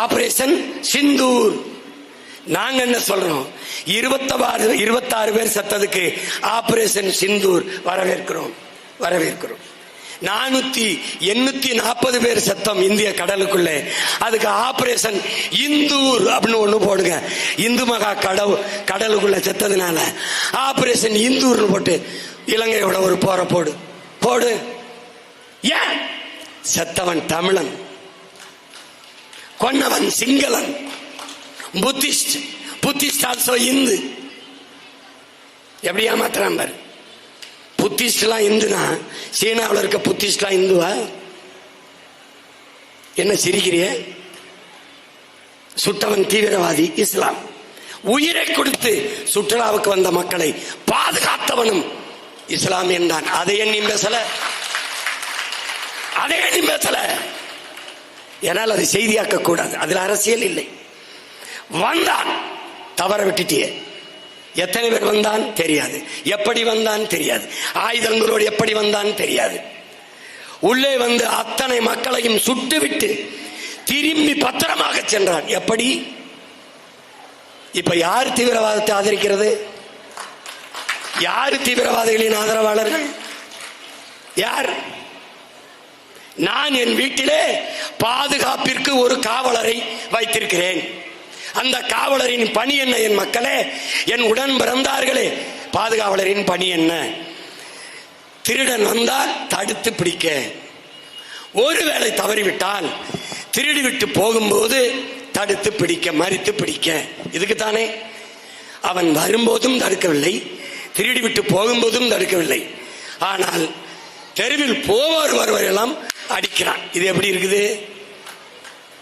Operation Sindoor. நாங்க என்ன சொல்றோம்? 26 பேர் செத்ததுக்கு ஆபரேஷன் சிந்தூர் வரவேற்கிறோம். 840 பேர் செத்தம் இந்திய கடலுக்குள்ளே, அதுக்கு ஆபரேஷன் இந்தூர் அப்படின்னு ஒண்ணு போடுங்க. இந்து மகா கடலுக்குள்ள செத்ததுனால ஆபரேஷன் இந்தூர் போட்டு இலங்கையோட ஒரு போற போடு. ஏன்? செத்தவன் தமிழன், கொன்னவன் சிங்களன். Buddhist also Hindu. எப்படி ஏமாத்துறான் பாரு. புத்திஸ்ட்லாம் இந்துனா சீனாவில் இருக்க புத்திஸ்ட்லாம் இந்துவா? என்ன சிரிக்கிறிய? சுட்டவன் தீவிரவாதி இஸ்லாம். உயிரை கொடுத்து சுற்றுலாவுக்கு வந்த மக்களை பாதுகாத்தவனும் இஸ்லாமியன் தான். அதை எண்ணி பேசல. ஏனால் அது செய்தியாக்க கூடாது. அதில் அரசியல் இல்லை. வந்தான், தவற விட்டுட்டியே. எத்தனை பேர் வந்தான் தெரியாது, எப்படி வந்தான் தெரியாது, ஆயுதங்களோடு எப்படி வந்தான் தெரியாது. உள்ளே வந்து அத்தனை மக்களையும் சுட்டுவிட்டு திரும்பி பத்திரமாக சென்றான். எப்படி? இப்ப யார் தீவிரவாதத்தை ஆதரிக்கிறது? யார் தீவிரவாதிகளின் ஆதரவாளர்கள்? யார்? நான் என் வீட்டிலே பாதுகாப்பிற்கு ஒரு காவலரை வைத்திருக்கிறேன். அந்த காவலரின் பணி என்ன? என் மக்களே, என் உடன் பிறந்தார்களே, பாதுகாவலரின் பணி என்ன? திருடன் வந்தால் தடுத்து பிடிக்க, ஒருவேளை தவறிவிட்டால் திருடிவிட்டு போகும்போது தடுத்து பிடிக்க, மறித்து பிடிக்க. இதுக்குத்தானே அவன் வரும்போதும் தடுக்கவில்லை, திருடிவிட்டு போகும்போதும் தடுக்கவில்லை. ஆனால் தெருவில் போவார் வருவரெல்லாம் அடிக்கிறான். இது எப்படி இருக்குது?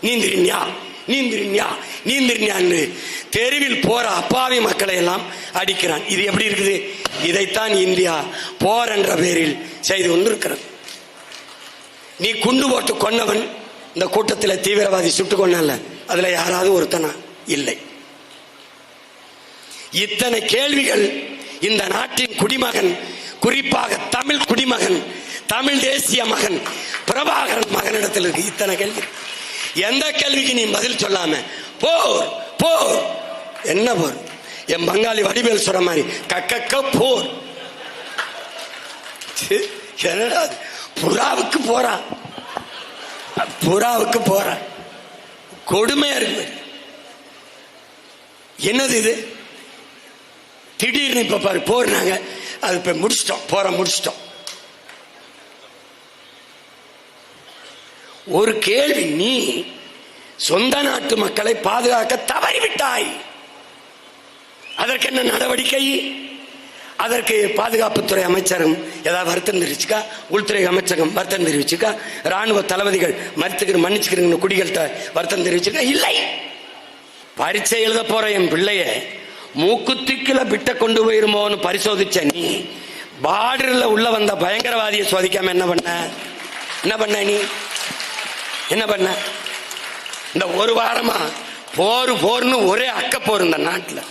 நீந்திரின்யா தெருவில் போற அப்பாவி மக்களை எல்லாம் அடிக்கிறான். இது எப்படி இருக்குது? இதைத்தான் இந்தியா போர் என்ற பெயரில் செய்து கொண்டிருக்கிறது. நீ குண்டு போட்டு கொன்னவன் இந்த கூட்டத்தில் தீவிரவாதி சுட்டு கொண்டான்ல, அதுல யாராவது ஒருத்தனா? இல்லை. இத்தனை கேள்விகள் இந்த நாட்டின் குடிமகன், குறிப்பாக தமிழ் குடிமகன், தமிழ் தேசிய மகன் பிரபாகரன் மகனிடத்தில் இருக்கு. இத்தனை கேள்வி. எந்த கேள்விக்கு நீ பதில் சொல்லாம போர் போர் என்ன போர்? என் பங்காளி வடிவேல் சொல்ற மாதிரி கக்க போர். என்னடா புறாவுக்கு போறான். கொடுமையா இருக்கு. என்னது இது? திடீர்னு இப்ப பாரு போறாங்க, அது இப்ப முடிச்சிட்டோம். ஒரு கேள்வி, நீ சொந்த நாட்டு மக்களை பாதுகாக்க தவறிவிட்டாய், அதற்கு என்ன நடவடிக்கை? அதற்கு பாதுகாப்புத்துறை அமைச்சகம் ஏதாவது வருத்தம் தெரிவிச்சுக்கா? உள்துறை அமைச்சகம் வருத்தம் தெரிவிச்சுக்கா? ராணுவ தளபதிகள் மன்னிச்சுக்கிறீங்க குடிகள்கிட்ட வருத்தம் தெரிவிச்சுக்கா? இல்லை. பரீட்சை எழுத போற என் பிள்ளைய மூக்குத்திக்குல பிட்ட கொண்டு போயிருமோன்னு பரிசோதிச்ச நீ, பார்டர்ல உள்ள வந்த பயங்கரவாதியை சோதிக்காம என்ன பண்ண? நீ என்ன பண்ண? இந்த ஒரு வாரமா போர்னு ஒரே அக்க போர் இந்த நாட்டில்.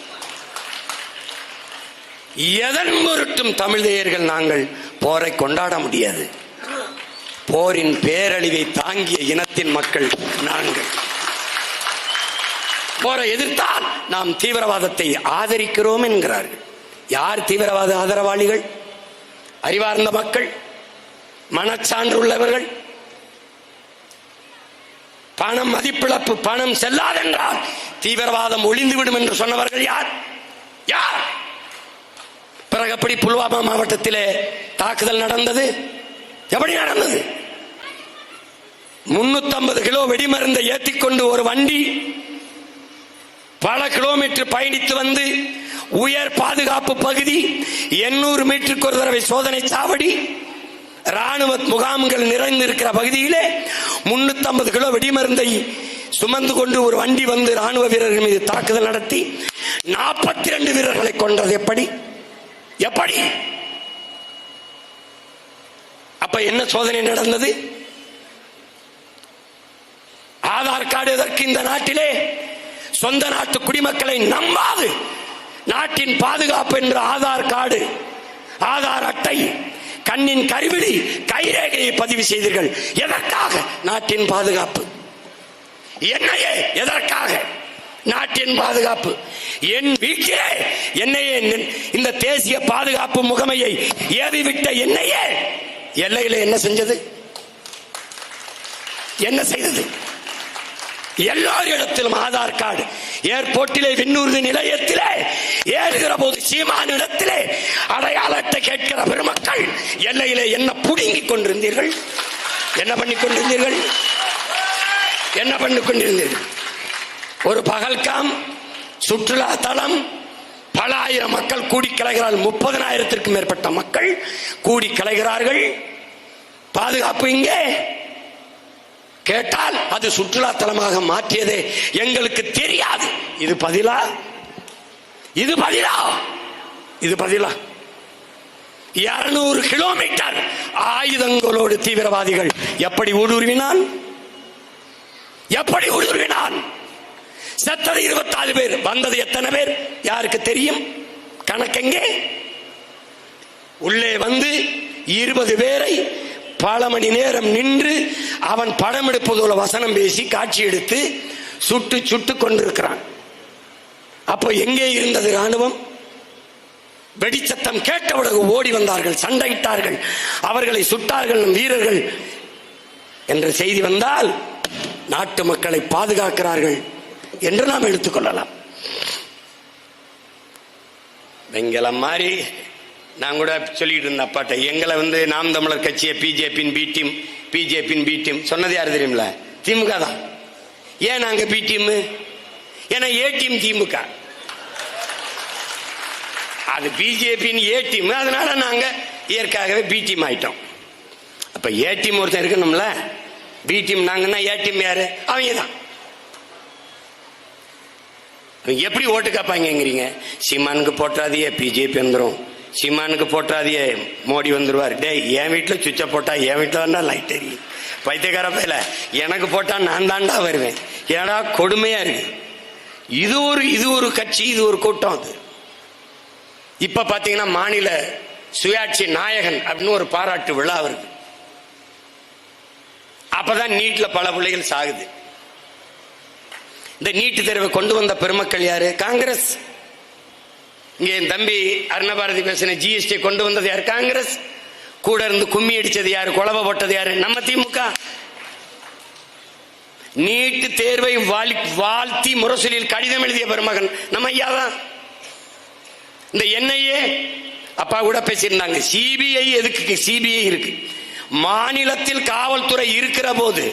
எதன் பொருட்டும் தமிழ் தேயர்கள் நாங்கள் போரை கொண்டாட முடியாது. போரின் பேரழிவை தாங்கிய இனத்தின் மக்கள் நாங்கள். போரை எதிர்த்தால் நாம் தீவிரவாதத்தை ஆதரிக்கிறோம் என்கிறார்கள். யார் தீவிரவாத ஆதரவாளிகள்? அறிவார்ந்த மக்கள், மனச்சான்று உள்ளவர்கள். பணம் மதிப்பிழப்பு, பணம் செல்லாதென்றால் தீவிரவாதம் ஒளிந்துவிடும் என்று சொன்னவர்கள் யார்? பிறகு எப்படி புல்வாமா மாவட்டத்திலே தாக்குதல் நடந்தது? எப்படி நடந்தது? 350 கிலோ வெடிமருந்தை ஏற்றிக்கொண்டு ஒரு வண்டி பல கிலோமீட்டர் பயணித்து வந்து உயர் பாதுகாப்பு பகுதி, 800 மீட்டருக்கு ஒரு தடவை சோதனை சாவடி, ராணுவ முகாம்கள் நிறைந்திருக்கிற பகுதியிலே 350 கிலோ வெடிமருந்தை சுமந்து கொண்டு ஒரு வண்டி வந்து ராணுவ வீரர்கள் மீது தாக்குதல் நடத்தி 42 வீரர்களை கொன்றது. எப்படி? அப்ப என்ன சோதனை நடந்தது? ஆதார் கார்டு எதற்கு இந்த நாட்டிலே? சொந்த நாட்டு குடிமக்களை நம்பாது நாட்டின் பாதுகாப்பு என்று ஆதார் கார்டு, ஆதார் அட்டை, கண்ணின் கருவிழி, கைரேகையை பதிவு செய்தீர்கள். எதற்காக? நாட்டின் பாதுகாப்பு. என்னையே எதற்காக? நாட்டின் பாதுகாப்பு. என் வீட்டிலே என்னையே இந்த தேசிய பாதுகாப்பு முகமையை ஏவிவிட்ட என்னையே எல்லையில என்ன செஞ்சது? என்ன செய்தது? எல்லாரிடத்திலும் ஆதார் கார்டு, ஏர்போர்ட்டிலே, விண்ணூர்தி நிலையத்திலே ஏறுகிற போது சீமானிடத்திலே அடையாள அட்டை கேட்கிற பெருமக்கள் எல்லையிலே என்ன புடுங்கிக் கொண்டிருந்தீர்கள்? என்ன பண்ணிக் கொண்டிருந்தீர்கள்? என்ன பண்ணிக் கொண்டிருந்தீர்கள்? ஒரு பகல்காம் சுற்றுலா தலம், பல ஆயிரம் மக்கள் கூடி கலைகிறார்கள். 30,000-த்திற்கும் மேற்பட்ட மக்கள் கூடி கலைகிறார்கள். பாதுகாப்பு இங்கே கேட்டால் அது சுற்றுலா தலமாக மாற்றியதே எங்களுக்கு தெரியாது. இது பதிலா? இது பதிலா? இது பதிலா? 200 கிலோமீட்டர் ஆயுதங்களோடு தீவிரவாதிகள் எப்படி ஊடுருவினான்? எப்படி ஊடுருவினான்? செத்தது 24 பேர், வந்தது எத்தனை பேர் யாருக்கு தெரியும்? கணக்கெங்கே? உள்ளே வந்து 20 பேரை பல மணி நேரம் நின்று அவன் படம் எடுப்பதோல வசனம் பேசி காட்சி எடுத்து சுட்டு சுட்டு கொண்டிருக்கிறான். அப்போ எங்கே இருந்தது ராணுவம்? வெடிச்சத்தம் கேட்டவுடன் ஓடி வந்தார்கள், சண்டையிட்டார்கள், அவர்களை சுட்டார்கள் வீரர்கள் என்ற செய்தி வந்தால் நாட்டு மக்களை பாதுகாக்கிறார்கள் என்று நாம் எடுத்துக்கொள்ளலாம். வெங்கலம் மாதிரி நான் கூட சொல்லிட்டு இருந்த அப்பாட்ட, எங்களை நாம் தமிழர் கட்சியை பிஜேபியின் பி டீம், பிஜேபியின் பி டீம் சொன்னது யாரு தெரியுமில்ல? திமுக தான். ஏன் நாங்க பி டீம்? ஏன்னா ஏ டீம் திமுக, அது பிஜேபியின் ஏ டீம், அதனால நாங்க இயற்கையாகவே பி டீம் ஆயிட்டோம். அப்ப ஏ டீம் ஒருத்தர் இருக்கணும்ல, பி டீம் நாங்கன்னா ஏ டீம் யாரு? அவங்க தான். எப்படி ஓட்டு காப்பாங்கிறீங்க? சீமானுக்கு போட்டாதியே பிஜேபி வந்துடும், சீமானுக்கு போட்டாதியே மோடி வந்துருவார். டே, என் வீட்டுல சுவிட்ச போட்டா என் வீட்டுல வந்தா லைட் எரியும். பைத்தியக்கார பையில எனக்கு போட்டா நான் தாண்டா வருவேன். ஏடா கொடுமையா இருக்கு. இது ஒரு கட்சி, இது ஒரு கூட்டம். அது இப்ப பாத்தீங்கன்னா மாநில சுயாட்சி நாயகன் அப்படின்னு ஒரு பாராட்டு விழா வருது. அப்பதான் நீட்ல பல பிள்ளைகள் சாகுது. இந்த நீட்டு தேர்வை கொண்டு வந்த பெருமக்கள் யாரு? காங்கிரஸ். இங்கே என் தம்பி அருணபாரதி பேசின ஜிஎஸ்டி கொண்டு வந்தது யாரு? காங்கிரஸ். கூட இருந்து கும்மி அடிச்சது யாரு? குழப்ப போட்டது யாரு? நம்ம திமுக. நீட்டு தேர்வை வாழ்த்தி முரசொலியில் கடிதம் எழுதிய பெருமகன் நம்ம ஐயா தான். இந்த என்ஐஏ அப்பா கூட பேசியிருந்தாங்க. சிபிஐ எதுக்கு? சிபிஐ இருக்கு, மாநிலத்தில் காவல்துறை இருக்கிற போது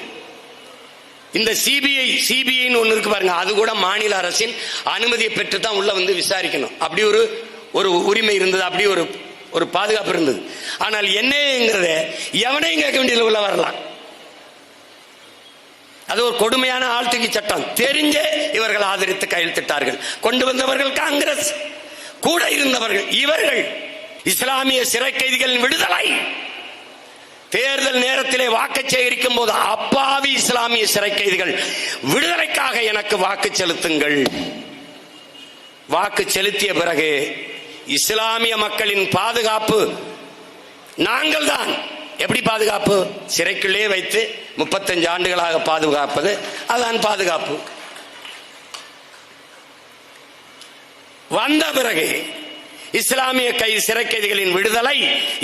இந்த சிபிஐன்னு ஒண்ணு இருக்கு பாருங்க, அது கூட மாநில அரசின் அனுமதியை பெற்று தான் உள்ள வந்து விசாரிக்கணும். அப்படி ஒரு உரிமை இருந்தது, அப்படி ஒரு பாதுகாப்பு இருந்தது. ஆனால் என்னங்கிறத எவனையும் கேட்க வேண்டியது உள்ள வரலாம். அது ஒரு கொடுமையான ஆழ்த்துக்கி சட்டம். தெரிஞ்சே இவர்கள் ஆதரித்து கையெழுத்திட்டார்கள். கொண்டு வந்தவர்கள் காங்கிரஸ், கூட இருந்தவர்கள் இவர்கள். இஸ்லாமிய சிறை கைதிகளின் விடுதலை, தேர்தல் நேரத்திலே வாக்கு சேகரிக்கும் போது அப்பாவி இஸ்லாமிய சிறை கைதிகள் விடுதலைக்காக எனக்கு வாக்கு செலுத்துங்கள். வாக்கு செலுத்திய பிறகு இஸ்லாமிய மக்களின் பாதுகாப்பு நாங்கள் தான். எப்படி பாதுகாப்பு? சிறைக்குள்ளே வைத்து 35 ஆண்டுகளாக பாதுகாப்பது, அதான் பாதுகாப்பு. வந்த பிறகு இஸ்லாமிய சிறை கைதிகளின் விடுதலை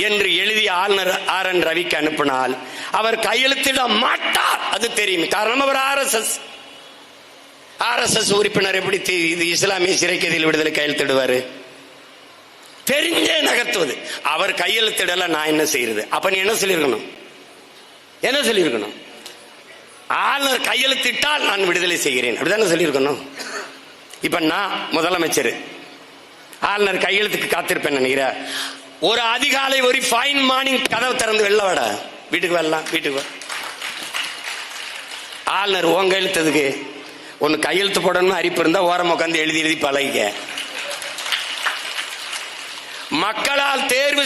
என்று எழுதிய ஆளுநர் RN ரவிக்கு அனுப்பினால் அவர் கையெழுத்திட மாட்டார். அது தெரியும். காரணம், அவர் RSS உறுப்பினர். எப்படி இது இஸ்லாமிய சிறை கைதிகள் விடுதலை கையெழுத்திடுவாரு? தெரிஞ்சே நகர்த்துவது. அவர் கையெழுத்திடல, நான் என்ன செய்யறது? அப்ப நீ என்ன சொல்லியிருக்கணும்? என்ன சொல்லியிருக்கணும்? ஆளுநர் கையெழுத்திட்டால் நான் விடுதலை செய்கிறேன், அப்படிதானே சொல்லியிருக்கணும். இப்ப நான் முதலமைச்சர், ஆளுநர் கையெழுத்துக்கு காத்திருப்பேன் நினைக்கிறேன். ஒரு அதிகாலை ஒரு ஃபைன் மார்னிங் கதவு திறந்து வெளில வாட, வீட்டுக்கு வரலாம், வீட்டுக்கு வர. ஆளுநர் உன் கையெழுத்ததுக்கு ஒன்னு கையெழுத்து போடணும் அரிப்பு இருந்தா ஓரம் உட்காந்து எழுதி பழகிக்க. மக்களால் தேர்வு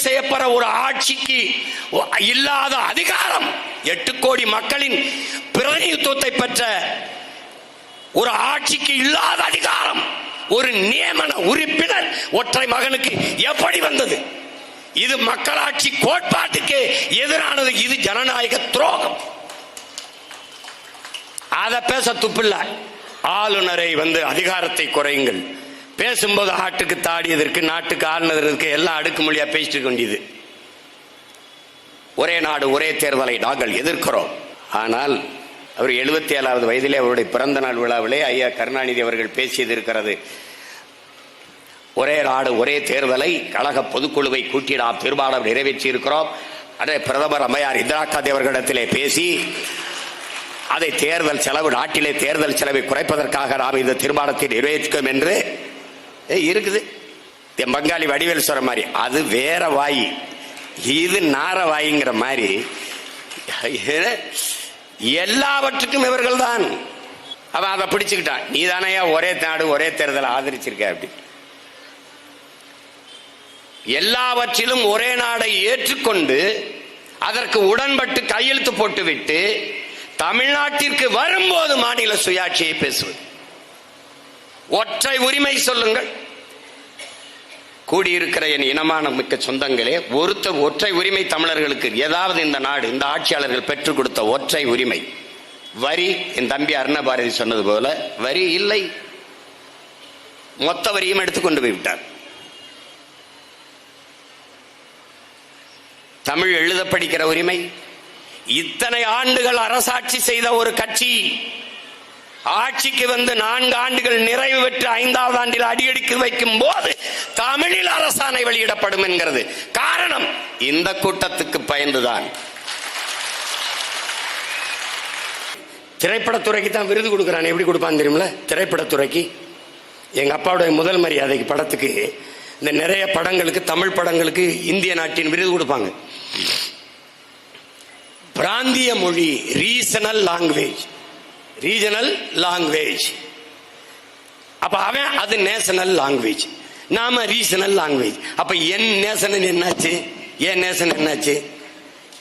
செய்யப்பட்ட ஒரு ஆட்சிக்கு இல்லாத அதிகாரம், 8 கோடி மக்களின் பிரதிநிதித்துவத்தை பெற்ற ஒரு ஆட்சிக்கு இல்லாத அதிகாரம் ஒரு நியமன உறுப்பினர் ஒற்றை மகனுக்கு எப்படி வந்தது? இது மக்களாட்சி கோட்பாட்டுக்கு எதிரானது. இது ஜனநாயக துரோகம். அதை பேச துப்பில்ல. ஆளுநரை அதிகாரத்தை குறையுங்கள், பேசும்போது ஆட்டுக்கு தாடியதற்கு நாட்டுக்கு ஆளுநருக்கு எல்லாம் அடுக்குமொழியா பேசிட்டு இருக்க வேண்டியது. ஒரே நாடு ஒரே தேர்தலை நாங்கள் எதிர்க்கிறோம். ஆனால் அவர் 77வது வயதிலே அவருடைய பிறந்த நாள் விழாவிலே ஐயா கருணாநிதி அவர்கள் பேசியது இருக்கிறது. ஒரே நாடு ஒரே தேர்தலை கழக பொதுக்குழுவை கூட்டி நாம் தீர்மானம் நிறைவேற்றி இருக்கிறோம். அதே பிரதமர் அம்மையார் இந்திரா காந்தி அவர்களிடத்திலே பேசி அதை தேர்தல் செலவு, நாட்டிலே தேர்தல் செலவை குறைப்பதற்காக நாம் இந்த தீர்மானத்தை நிறைவேற்றுவோம் என்று இருக்குது. பங்காளி வடிவேல் சொல்ற மாதிரி அது வேற வாய், இது நார வாய்ங்கிற மாதிரி எல்லாவற்றுக்கும் இவர்கள் தான். அவன் அதை பிடிச்சுக்கிட்டான். நீ தானையா ஒரே நாடு ஒரே தேர்தலை ஆதரிச்சிருக்க அப்படி. எல்லாவற்றிலும் ஒரே நாடை ஏற்றுக்கொண்டு அதற்கு உடன்பட்டு கையெழுத்து போட்டுவிட்டு தமிழ்நாட்டிற்கு வரும்போது மாநில சுயாட்சியை பேசுவது. ஒற்றை உரிமை சொல்லுங்கள். கூடியிருக்கிற என் இனமான மிக்க சொந்தங்களே, ஒருத்தர் ஒற்றை உரிமை தமிழர்களுக்கு ஏதாவது இந்த நாடு இந்த ஆட்சியாளர்கள் பெற்றுக் கொடுத்த ஒற்றை உரிமை வரி. என் தம்பி அருணபாரதி சொன்னது போல வரி இல்லை, மொத்த வரியும் எடுத்துக்கொண்டு போய்விட்டார். தமிழ் எழுத படிக்கிற உரிமை. இத்தனை ஆண்டுகள் அரசாட்சி செய்த ஒரு கட்சி ஆட்சிக்கு 4 ஆண்டுகள் நிறைவு பெற்று 5வது ஆண்டில் அடியெடுத்து வைக்கும் போது தமிழில் அரசாணை வெளியிடப்படும் என்கிறது. காரணம் இந்த கூட்டத்துக்கு பயந்துதான். திரைப்படத்துறைக்கு தான் விருது கொடுக்கிறான். எப்படி கொடுப்பான்னு தெரியுமில்ல? திரைப்படத்துறைக்கு எங்க அப்பாவுடைய முதல் மரியாதைக்கு படத்துக்கு இந்த நிறைய படங்களுக்கு, தமிழ் படங்களுக்கு இந்திய நாட்டின் விருது கொடுப்பாங்க. பிராந்திய மொழி, ரீஜனல் லாங்குவேஜ். அப்ப அவன் அது நேஷனல் லாங்குவேஜ், நாம ரீஜனல் லாங்குவேஜ். அப்ப என் நேஷனல் என்னாச்சு, என் நேஷன் என்னாச்சு?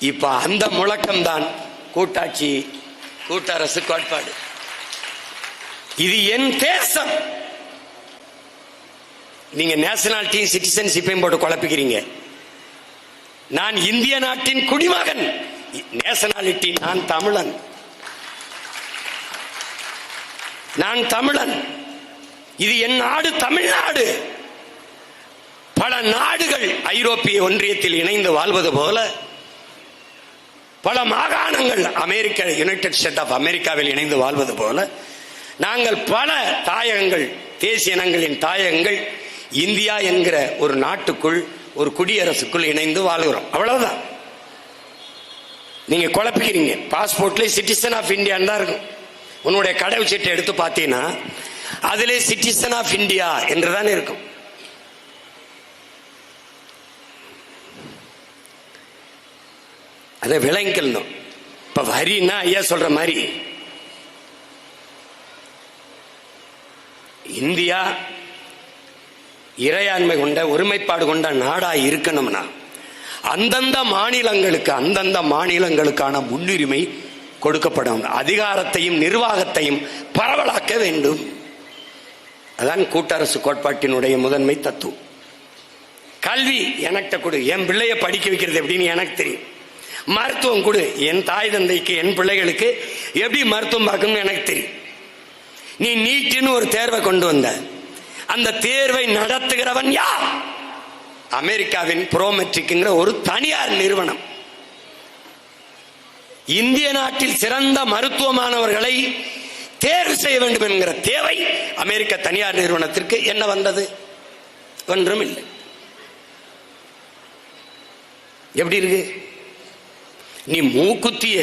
இப்ப அந்த முழக்கம் தான் கூட்டாட்சி, கூட்டரசு கோட்பாடு. இது என் தேசம். நீங்க நேஷனாலிட்டி சிட்டிசன்ஷிப்பையும் போட்டு குழப்பிக்கிறீங்க. நான் இந்திய நாட்டின் குடிமகன், நேஷனாலிட்டி நான் தமிழன். இது என் நாடு, தமிழ்நாடு. பல நாடுகள் ஐரோப்பிய ஒன்றியத்தில் இணைந்து வாழ்வது போல, பல மாகாணங்கள் அமெரிக்கா, யுனைடெட் ஸ்டேட் ஆஃப் அமெரிக்காவில் இணைந்து வாழ்வது போல, நாங்கள் பல தாயகங்கள், தேசிய இனங்களின் தாயகங்கள் இந்தியா என்கிற ஒரு நாட்டுக்குள், ஒரு குடியரசுக்குள் இணைந்து வாழ்கிறோம். அவ்வளவுதான். நீங்க குழப்பிக்கிறீங்க. பாஸ்போர்ட்ல சிட்டிசன் ஆஃப் இந்தியான்னு தான் இருக்கும். உன்னுடைய கடவுள் சீட்டை எடுத்து பார்த்தீங்கன்னா அதிலே சிட்டிசன் ஆஃப் இந்தியா என்றுதான் இருக்கும். அதை விளங்கிக்கணும். இப்ப வரின்னா ஐயா சொல்ற மாதிரி இந்தியா இறையாண்மை கொண்ட, ஒருமைப்பாடு கொண்ட நாடா இருக்கணும்னா அந்தந்த மாநிலங்களுக்கான முன்னுரிமை கொடுக்கப்படும். அதிகாரத்தையும் நிர்வாகத்தையும் பரவலாக்க வேண்டும். அதான் கூட்டரசு கோட்பாட்டினுடைய முதன்மை தத்துவம். கல்வி எனக்கிட்ட கொடு, என் பிள்ளைய படிக்க வைக்கிறது எப்படின்னு எனக்கு தெரியும். மருத்துவம் கொடு, என் தாய் தந்தைக்கு, என் பிள்ளைகளுக்கு எப்படி மருத்துவம் பார்க்கணும்னு எனக்கு தெரியும். நீ நீட்னு ஒரு தேர்வை கொண்டு வந்த, அந்த தேர்வை நடத்துகிறவன் யார்? அமெரிக்காவின் புரோமெட்ரிக்ங்கிற ஒரு தனியார் நிறுவனம். இந்திய நாட்டில் சிறந்த மருத்துவ மாணவர்களை தேர்வு செய்ய வேண்டும் என்கிற தேவை அமெரிக்க தனியார் நிறுவனத்திற்கு என்ன வந்தது? ஒன்றும் இல்லை. எப்படி இருக்கு? நீ மூக்குத்திய